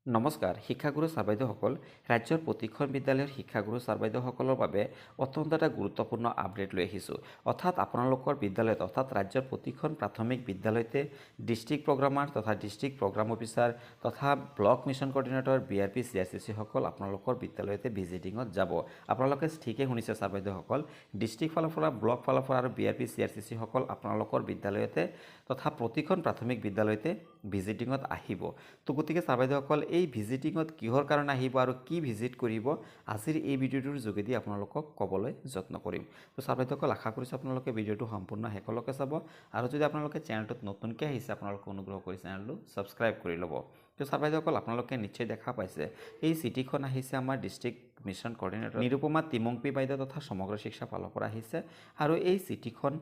নমস্কাৰ শিক্ষাগুৰু ছাৰ বাইদেউসকল ৰাজ্যৰ প্ৰতিখন বিদ্যালয়ৰ শিক্ষাগুৰু ছাৰ বাইদেউসকলৰ বাবে অত্যন্ত এটা গুৰুত্বপূৰ্ণ আপডেট লৈ আহিছোঁ অৰ্থাৎ আপোনালোকৰ বিদ্যালয়ত অৰ্থাৎ ৰাজ্যৰ প্ৰতিখন প্ৰাথমিক বিদ্যালয়তে ডিষ্ট্ৰিক্ট প্ৰগ্ৰামাৰ তথা ডিষ্ট্ৰিক্ট প্ৰগ্ৰাম অফিচাৰ তথা block mission coordinator BRP CRCC সকল আপোনালোকৰ বিদ্যালয়তে ভিজিটিঙত যাব আপোনালোকে ঠিকই শুনিছে ছাৰ বাইদেউসকল ডিষ্ট্ৰিক্ট ফালৰ পৰা ব্লক ফালৰ পৰা আৰু BRP CRCC সকল আপোনালোকৰ বিদ্যালয়তে তথা প্ৰতিখন প্ৰাথমিক বিদ্যালয়তে ভিজিটিঙত আহিব তো গতিকে ছাৰ বাইদেউসকল এই ভিজিটিঙত কিহৰ কাৰণে আহিব আৰু কি ভিজিট কৰিব আজিৰ এই ভিডিঅ'টোৰ যোগেদি আপোনালোকক ক'বলৈ যত্ন কৰিম তো ছাৰ বাইদেউসকল আশা কৰিছোঁ আপোনালোকে ভিডিঅ'টো সম্পূৰ্ণ শেষলৈকে চাব আৰু যদি আপোনালোকে চেনেলটোত নতুনকৈ আহিছে আপোনালোকে অনুগ্ৰহ কৰি চেনেলটো ছাবস্ক্ৰাইব কৰি ল'ব তো ছাৰ বাইদেউসকল আপোনালোকে নিশ্চয় দেখা পাইছে এই চিঠিখন আহিছে আমাৰ ডিষ্ট্ৰিক্ট মিছন কোঅৰ্ডিনেটৰ নিৰুপমা তিমংপি বাইদেউ তথা সমগ্ৰ শিক্ষা ফালৰ পৰা আহিছে আৰু এই চিঠিখন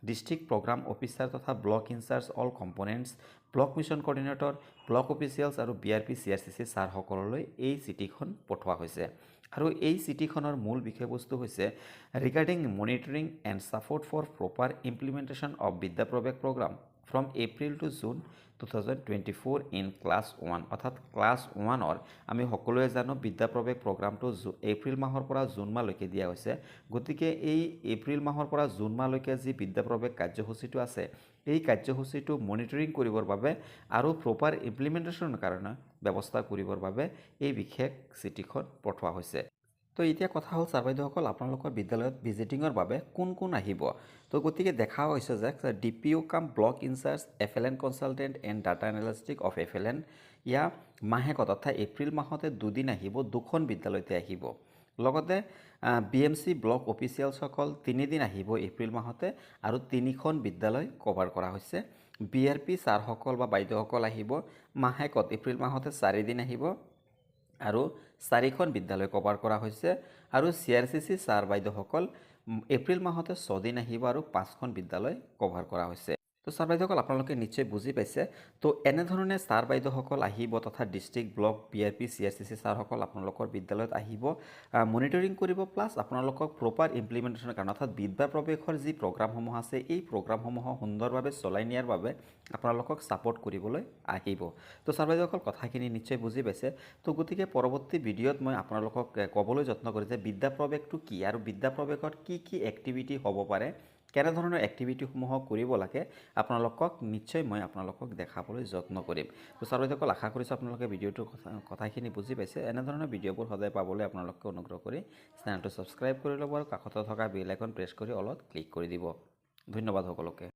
ডিষ্ট্ৰিক্ট প্ৰগ্ৰাম অফিচাৰ তথা block incharge all components block mission coordinator block officials আৰু BRP CRCC ছাৰসকললৈ এই চিঠিখন পঠোৱা হৈছে আৰু এই চিঠিখনৰ মূল বিষয়বস্তু হৈছে regarding monitoring and support for proper implementation of Vidya Pravesh programme from April to June 2024 in class 1 অৰ্থাৎ ক্লাছ 1ৰ আমি সকলোৱে জানো বিদ্যা প্ৰৱেশ প্ৰগ্ৰামটো এপ্ৰিল মাহৰ পৰা জুন মাহলৈকে দিয়া হৈছে গতিকে এই এপ্ৰিল মাহৰ পৰা জুন মাহলৈকে যি বিদ্যা প্ৰৱেশ কাৰ্যসূচীটো আছে এই কাৰ্যসূচীটো মনিটৰিং কৰিবৰ বাবে আৰু প্ৰপাৰ ইমপ্লিমেণ্টেশ্যনৰ কাৰণে ব্যৱস্থা কৰিবৰ বাবে এই বিশেষ চিঠিখন পঠোৱা হৈছে তো এতিয়া কথা হ'ল ছাৰ বাইদেউসকল আপোনালোকৰ বিদ্যালয়ত ভিজিটিঙৰ বাবে কোন কোন আহিব তো গতিকে দেখা হৈছে যে DPO কাম block incharge FLN consultant and data analytic of FLN ইয়া মাহেকত অৰ্থাৎ এপ্ৰিল মাহতে দুদিন আহিব দুখন বিদ্যালয়তে আহিব লগতে BMC ব্লক অফিচিয়েলসকল 3 দিন আহিব এপ্ৰিল মাহতে আৰু 3খন বিদ্যালয় কভাৰ কৰা হৈছে BRP ছাৰসকল বা বাইদেউসকল আহিব মাহেকত এপ্ৰিল মাহতে 4 দিন আহিব আৰু 4খন বিদ্যালয় কভাৰ কৰা হৈছে আৰু CRCC ছাৰ বাইদেউসকল এপ্ৰিল মাহতে 6 দিন আহিব আৰু 5খন বিদ্যালয় কভাৰ কৰা হৈছে তো ছাৰ বাইদেউসকল আপোনালোকে নিশ্চয় বুজি পাইছে তো এনেধৰণে ছাৰ বাইদেউসকল আহিব তথা ডিষ্ট্ৰিক্ট ব্লক BRP CRCC ছাৰসকল আপোনালোকৰ বিদ্যালয়ত আহিব মনিটৰিং কৰিব প্লাছ আপোনালোকক প্ৰপাৰ ইমপ্লিমেণ্টেশ্যনৰ কাৰণে অৰ্থাৎ বিদ্যা প্ৰৱেশৰ যি প্ৰগ্ৰামসমূহ আছে এই প্ৰগ্ৰামসমূহ সুন্দৰভাৱে চলাই নিয়াৰ বাবে আপোনালোকক ছাপোৰ্ট কৰিবলৈ আহিব তো ছাৰ বাইদেউসকল কথাখিনি নিশ্চয় বুজি পাইছে তো গতিকে পৰৱৰ্তী ভিডিঅ'ত মই আপোনালোকক ক'বলৈ যত্ন কৰিম যে বিদ্যা প্ৰৱেশটো কি আৰু বিদ্যা প্ৰৱেশত কি এক্টিভিটি হ'ব পাৰে কেনেধৰণৰ এক্টিভিটিসমূহ কৰিব লাগে আপোনালোকক নিশ্চয় মই আপোনালোকক দেখাবলৈ যত্ন কৰিম তো ছাৰ বাইদেউসকল আশা কৰিছোঁ আপোনালোকে ভিডিঅ'টোৰ কথাখিনি বুজি পাইছে এনেধৰণৰ ভিডিঅ'বোৰ সদায় পাবলৈ আপোনালোকে অনুগ্ৰহ কৰি চেনেলটো ছাবস্ক্ৰাইব কৰি ল'ব আৰু কাষতে থকা বেল আইকন প্ৰেছ কৰি অলপ ক্লিক কৰি দিব ধন্যবাদ সকলোকে